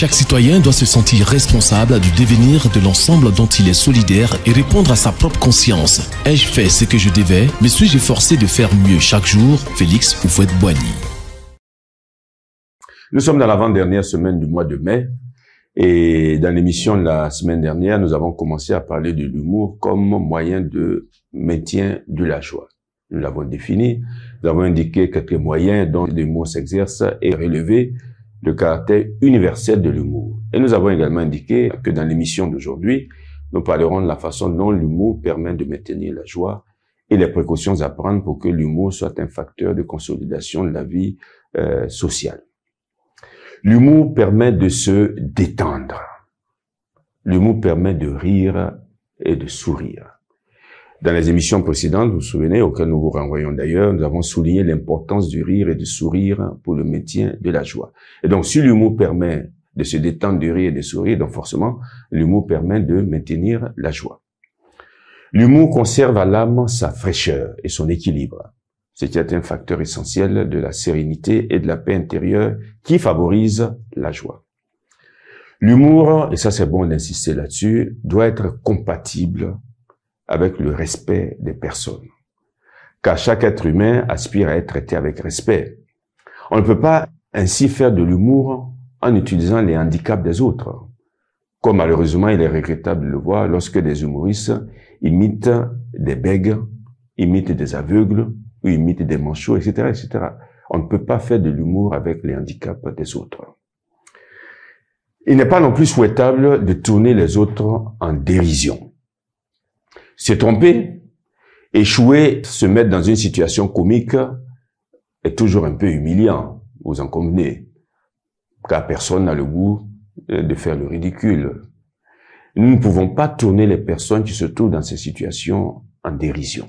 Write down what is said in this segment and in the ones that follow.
Chaque citoyen doit se sentir responsable du devenir de l'ensemble dont il est solidaire et répondre à sa propre conscience. Ai-je fait ce que je devais? Me suis-je forcé de faire mieux chaque jour? Félix Houphouët-Boigny. Nous sommes dans l'avant-dernière semaine du mois de mai et dans l'émission de la semaine dernière, nous avons commencé à parler de l'humour comme moyen de maintien de la joie. Nous l'avons défini, nous avons indiqué quelques moyens dont l'humour s'exerce et relevé le caractère universel de l'humour. Et nous avons également indiqué que dans l'émission d'aujourd'hui, nous parlerons de la façon dont l'humour permet de maintenir la joie et les précautions à prendre pour que l'humour soit un facteur de consolidation de la vie sociale. L'humour permet de se détendre. L'humour permet de rire et de sourire. Dans les émissions précédentes, vous vous souvenez, auxquelles nous vous renvoyons d'ailleurs, nous avons souligné l'importance du rire et du sourire pour le maintien de la joie. Et donc, si l'humour permet de se détendre, de rire et de sourire, donc forcément, l'humour permet de maintenir la joie. L'humour conserve à l'âme sa fraîcheur et son équilibre, ce qui est un facteur essentiel de la sérénité et de la paix intérieure qui favorise la joie. L'humour, et ça c'est bon d'insister là-dessus, doit être compatible avec le respect des personnes. Car chaque être humain aspire à être traité avec respect. On ne peut pas ainsi faire de l'humour en utilisant les handicaps des autres. Comme malheureusement il est regrettable de le voir lorsque des humoristes imitent des bègues, imitent des aveugles, ou imitent des manchots, etc., etc. On ne peut pas faire de l'humour avec les handicaps des autres. Il n'est pas non plus souhaitable de tourner les autres en dérision. Se tromper, échouer, se mettre dans une situation comique est toujours un peu humiliant, vous en convenez, car personne n'a le goût de faire le ridicule. Nous ne pouvons pas tourner les personnes qui se trouvent dans ces situations en dérision.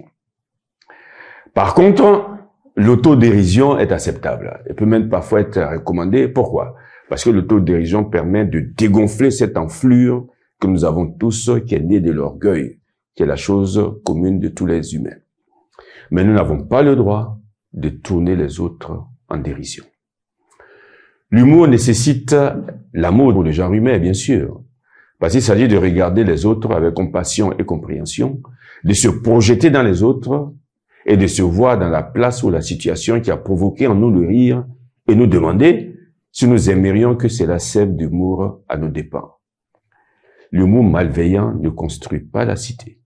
Par contre, l'autodérision est acceptable. Elle peut même parfois être recommandée. Pourquoi? Parce que l'autodérision permet de dégonfler cette enflure que nous avons tous, qui est née de l'orgueil, qui est la chose commune de tous les humains. Mais nous n'avons pas le droit de tourner les autres en dérision. L'humour nécessite l'amour pour le genre humain, bien sûr, parce qu'il s'agit de regarder les autres avec compassion et compréhension, de se projeter dans les autres et de se voir dans la place ou la situation qui a provoqué en nous le rire et nous demander si nous aimerions que cela serve d'humour à nos dépens. L'humour malveillant ne construit pas la cité.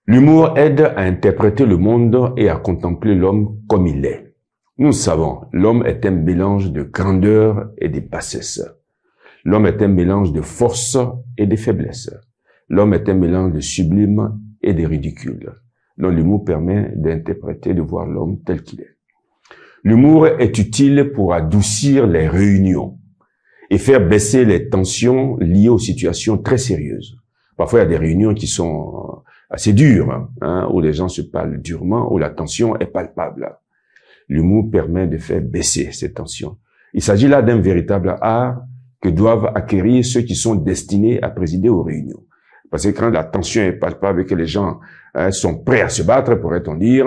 L'humour aide à interpréter le monde et à contempler l'homme comme il est. Nous savons, l'homme est un mélange de grandeur et de bassesse. L'homme est un mélange de force et de faiblesse. L'homme est un mélange de sublime et de ridicule. Donc l'humour permet d'interpréter, de voir l'homme tel qu'il est. L'humour est utile pour adoucir les réunions et faire baisser les tensions liées aux situations très sérieuses. Parfois, il y a des réunions qui sont assez dures, où les gens se parlent durement, où la tension est palpable. L'humour permet de faire baisser ces tensions. Il s'agit là d'un véritable art que doivent acquérir ceux qui sont destinés à présider aux réunions. Parce que quand la tension est palpable et que les gens sont prêts à se battre, pourrait-on dire,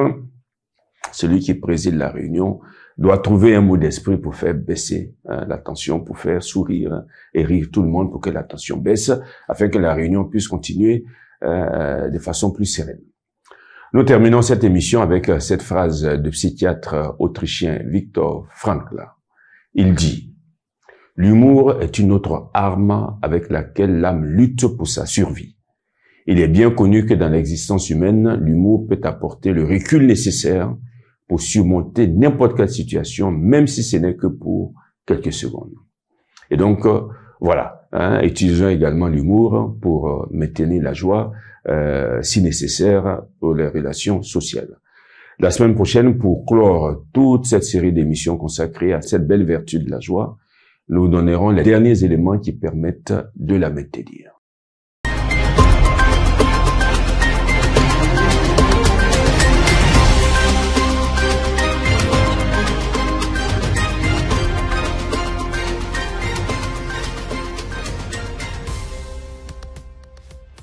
celui qui préside la réunion doit trouver un mot d'esprit pour faire baisser la tension, pour faire sourire et rire tout le monde pour que la tension baisse, afin que la réunion puisse continuer de façon plus sereine. Nous terminons cette émission avec cette phrase du psychiatre autrichien Viktor Frankl. Il dit: « L'humour est une autre arme avec laquelle l'âme lutte pour sa survie. Il est bien connu que dans l'existence humaine, l'humour peut apporter le recul nécessaire pour surmonter n'importe quelle situation, même si ce n'est que pour quelques secondes. » Et donc, voilà, utilisons également l'humour pour maintenir la joie, si nécessaire, pour les relations sociales. La semaine prochaine, pour clore toute cette série d'émissions consacrées à cette belle vertu de la joie, nous donnerons les derniers éléments qui permettent de la maintenir.